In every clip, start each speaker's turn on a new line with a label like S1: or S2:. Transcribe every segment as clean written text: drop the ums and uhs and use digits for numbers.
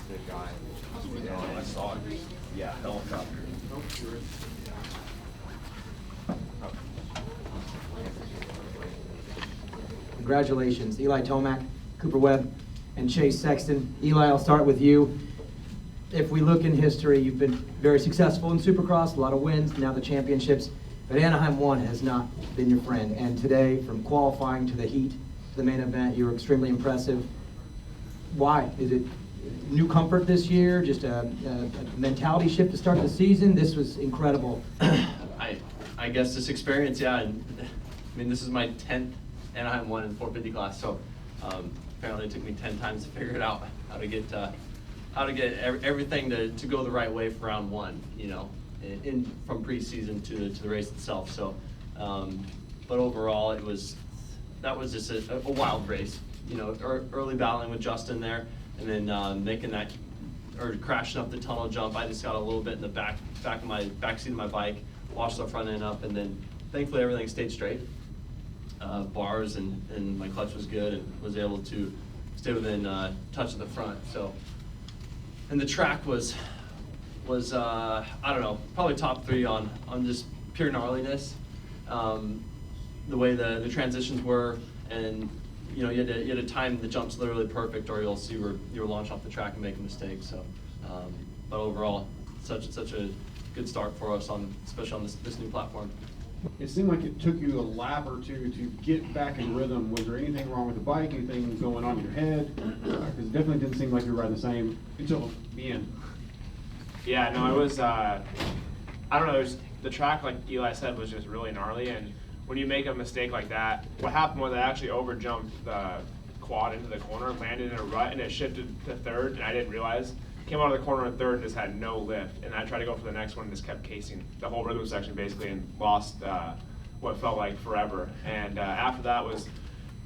S1: Good guy.
S2: I saw it. Yeah, helicopter.
S3: Congratulations, Eli Tomac, Cooper Webb, and Chase Sexton. Eli, I'll start with you. If we look in history, you've been very successful in Supercross, a lot of wins, now the championships, but Anaheim 1 has not been your friend. And today, from qualifying to the heat, to the main event, you were extremely impressive. Why? Is it new comfort this year, just a mentality shift to start the season? This was incredible.
S4: I guess this experience, yeah. And, I mean, this is my 10th Anaheim 1 in 450 class, so apparently it took me 10 times to figure it out how to get everything to go the right way for round 1, you know, from preseason to the race itself. So, but overall, that was just a wild race, you know, early battling with Justin there, and then making that or crashing up the tunnel jump. I just got a little bit in the back seat of my bike, washed the front end up, and then thankfully everything stayed straight. Bars and my clutch was good and was able to stay within touch of the front. So, and the track was I don't know, probably top 3 on just pure gnarliness. The way the transitions were, and you know, you had to time the jumps literally perfect, or you'll see where you'll launch off the track and make a mistake. So, but overall, such a good start for us especially on this new platform.
S5: It seemed like it took you a lap or two to get back in rhythm. Was there anything wrong with the bike? Anything going on in your head? Because it definitely didn't seem like you were riding the same until the end.
S6: Yeah, no, it was, I don't know, the track, like Eli said, was just really gnarly. And when you make a mistake like that, what happened was I actually overjumped the quad into the corner, landed in a rut, and it shifted to third, and I didn't realize. Came out of the corner in third and just had no lift, and I tried to go for the next one and just kept casing the whole rhythm section basically, and lost what felt like forever. And after that was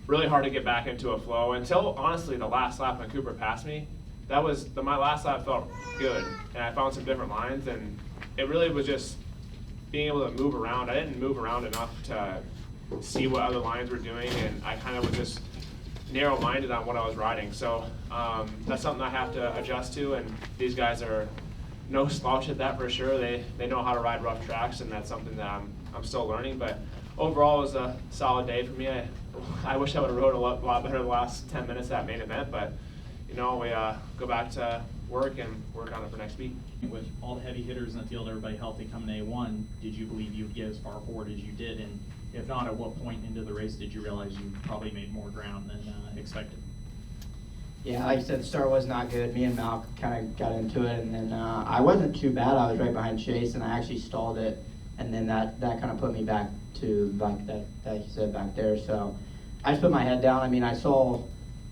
S6: really hard to get back into a flow until honestly the last lap when Cooper passed me. That was my last lap felt good, and I found some different lines, and it really was just being able to move around. I didn't move around enough to see what other lines were doing, and I kind of was just narrow-minded on what I was riding. So that's something I have to adjust to, and these guys are no slouch at that for sure. They know how to ride rough tracks, and that's something that I'm still learning. But overall, it was a solid day for me. I wish I would have rode a lot better the last 10 minutes of that main event, but you know, we go back to work and work on it for next week.
S7: With all the heavy hitters in the field, everybody healthy coming A1, did you believe you would get as far forward as you did? And if not, at what point into the race did you realize you probably made more ground than expected?
S8: Yeah, like I said, the start was not good. Me and Malk kind of got into it, and then I wasn't too bad. I was right behind Chase, and I actually stalled it, and then that kind of put me back to like that you said back there. So I just put my head down. I mean, I saw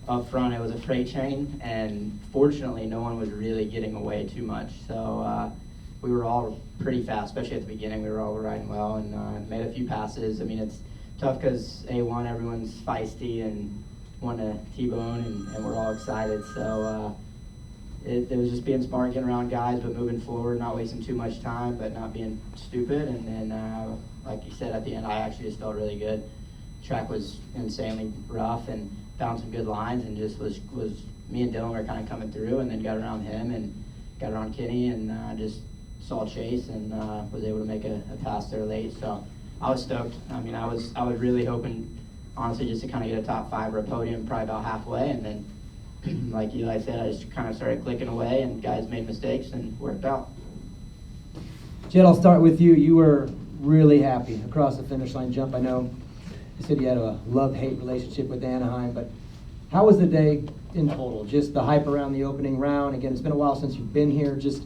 S8: up front it was a freight train, and fortunately no one was really getting away too much. So we were all pretty fast, especially at the beginning. We were all riding well and made a few passes. I mean, it's tough because A1, everyone's feisty and want to T-bone, and we're all excited. So it was just being smart, getting around guys, but moving forward, not wasting too much time, but not being stupid. And then, like you said, at the end, I actually just felt really good. The track was insanely rough, and found some good lines, and just was me and Dylan were kind of coming through, and then got around him and got around Kenny, and just saw Chase, and was able to make a pass there late. So I was stoked. I mean, I was really hoping, honestly, just to kind of get a top 5 or a podium, probably about halfway, and then like Eli said, I just kind of started clicking away, and guys made mistakes and worked out.
S3: Jett, I'll start with you. You were really happy across the finish line jump. I know you said you had a love-hate relationship with Anaheim, but how was the day in total? Just the hype around the opening round. Again, it's been a while since you've been here. Just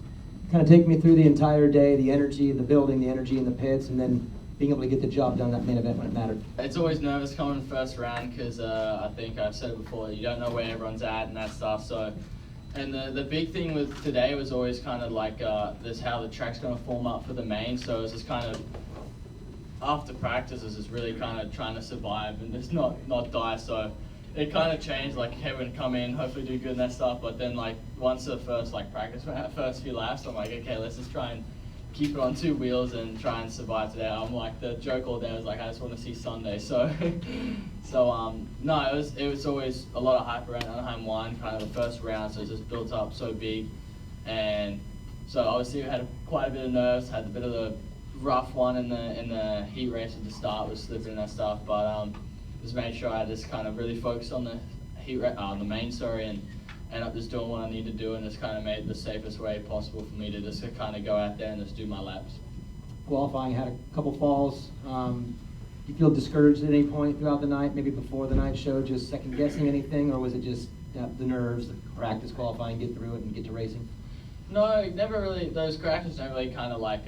S3: kind of take me through the entire day, the energy in the building, the energy in the pits, and then being able to get the job done that main event when it mattered.
S9: It's always nervous coming in the first round because I think I've said it before, you don't know where everyone's at and that stuff. So, and the big thing with today was always kind of like this how the track's going to form up for the main. So it's just kind of after practice, is just really kind of trying to survive and just not die. So it kind of changed, like, okay, we're going to come in, hopefully do good and that stuff. But then, like, once the first, like, first few laps, I'm like, okay, let's just try and keep it on 2 wheels and try and survive today. I'm like, the joke all day was like, I just want to see Sunday. So So no, it was always a lot of hype around Anaheim 1, kind of the first round, so it just built up so big. And so obviously we had quite a bit of nerves, had a bit of the rough one in the heat race at the start with slipping and that stuff, but just made sure I just kind of really focused on the the main, and ended up just doing what I need to do, and just kind of made it the safest way possible for me to just kind of go out there and just do my laps.
S3: Qualifying, had a couple falls. Do you feel discouraged at any point throughout the night, maybe before the night show, just second guessing anything, or was it just the nerves, the practice qualifying, get through it and get to racing?
S9: No, never really. Those crashes don't really kind of like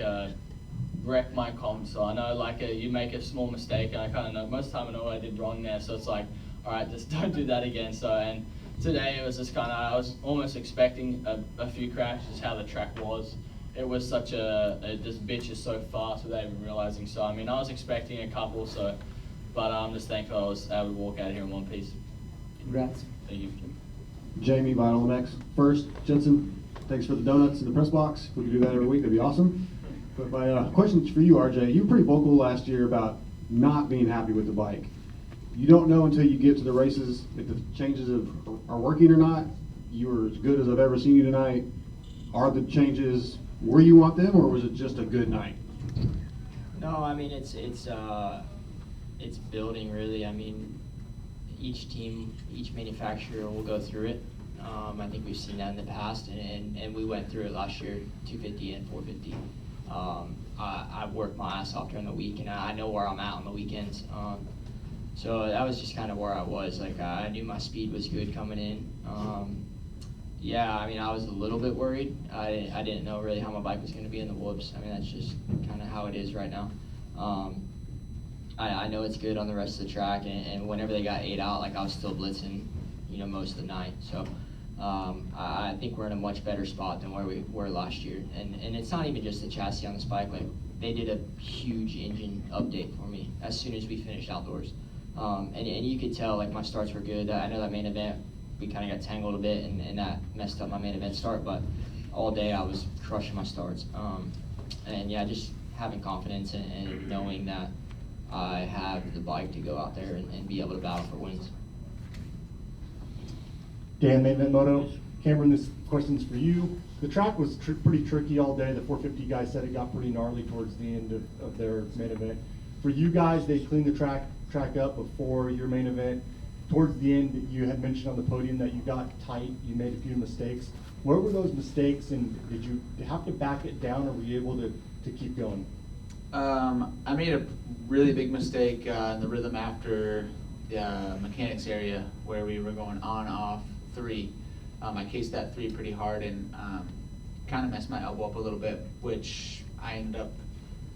S9: wreck my comp. So I know like you make a small mistake, and I kind of know most of the time I know what I did wrong there. So it's like, all right, just don't do that again. So and today it was just kind of, I was almost expecting a few crashes, how the track was. It was such this bitch is so fast without even realizing. So I mean, I was expecting a couple. So, but I'm just thankful I was able to walk out here in one piece.
S3: Congrats.
S9: Thank you.
S5: Jamie, Vital first. Jensen, thanks for the donuts in the press box. If we could do that every week, that'd be awesome. But my question's for you, RJ. You were pretty vocal last year about not being happy with the bike. You don't know until you get to the races if the changes are working or not. You were as good as I've ever seen you tonight. Are the changes where you want them, or was it just a good night?
S8: No, I mean it's building really. I mean, each team, each manufacturer will go through it. I think we've seen that in the past, and we went through it last year, 250 and 450. I worked my ass off during the week, and I know where I'm at on the weekends. So that was just kind of where I was. Like I knew my speed was good coming in. Yeah, I mean, I was a little bit worried. I didn't know really how my bike was going to be in the whoops. I mean, that's just kind of how it is right now. I know it's good on the rest of the track, and whenever they got 8 out, like I was still blitzing, you know, most of the night. So I think we're in a much better spot than where we were last year. And it's not even just the chassis on this bike. Like they did a huge engine update for me as soon as we finished outdoors. And you could tell like my starts were good. I know that main event, we kind of got tangled a bit, and that messed up my main event start, but all day I was crushing my starts. And yeah, just having confidence and knowing that I have the bike to go out there and be able to battle for wins.
S1: Dan, main event moto. Cameron, this question's for you. The track was pretty tricky all day. The 450 guys said it got pretty gnarly towards the end of their main event. For you guys, they cleaned the track up before your main event. Towards the end, you had mentioned on the podium that you got tight, you made a few mistakes. Where were those mistakes, and did you have to back it down, or were you able to keep going?
S10: I made a really big mistake in the rhythm after the mechanics area where we were going on, off, 3. I cased that 3 pretty hard and kind of messed my elbow up a little bit, which I ended up,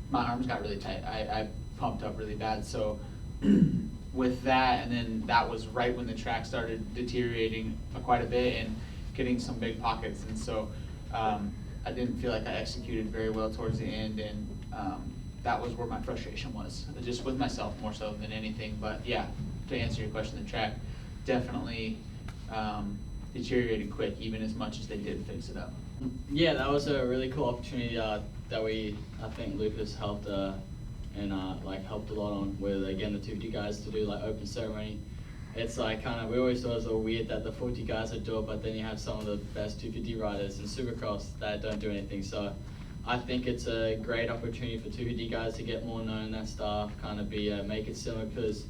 S10: my arms got really tight. I pumped up really bad. So with that, and then that was right when the track started deteriorating quite a bit and getting some big pockets. And so I didn't feel like I executed very well towards the end, and that was where my frustration was, just with myself more so than anything. But yeah, to answer your question, the track definitely deteriorated quick, even as much as they did fix it up.
S9: Yeah, that was a really cool opportunity that I think Lucas helped and helped a lot on with, again, the 250 guys to do like open ceremony. It's like kind of, we always thought it was all weird that the 40 guys would do it, but then you have some of the best 250 riders in Supercross that don't do anything. So I think it's a great opportunity for 250 guys to get more known, that stuff, kind of make it similar, because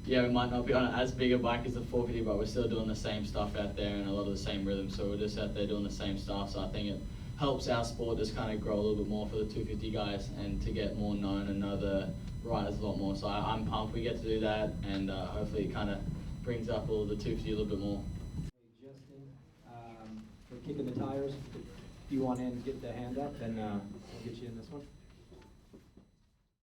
S9: yeah, we might not be on as big a bike as the 450, but we're still doing the same stuff out there and a lot of the same rhythms. So we're just out there doing the same stuff. So I think it helps our sport just kind of grow a little bit more for the 250 guys and to get more known and know the riders a lot more. So I'm pumped we get to do that, and hopefully it kind of brings up all the 250 a little bit more.
S3: Justin, for kicking the tires, if you want in, get the hand up, and we'll get you in this one.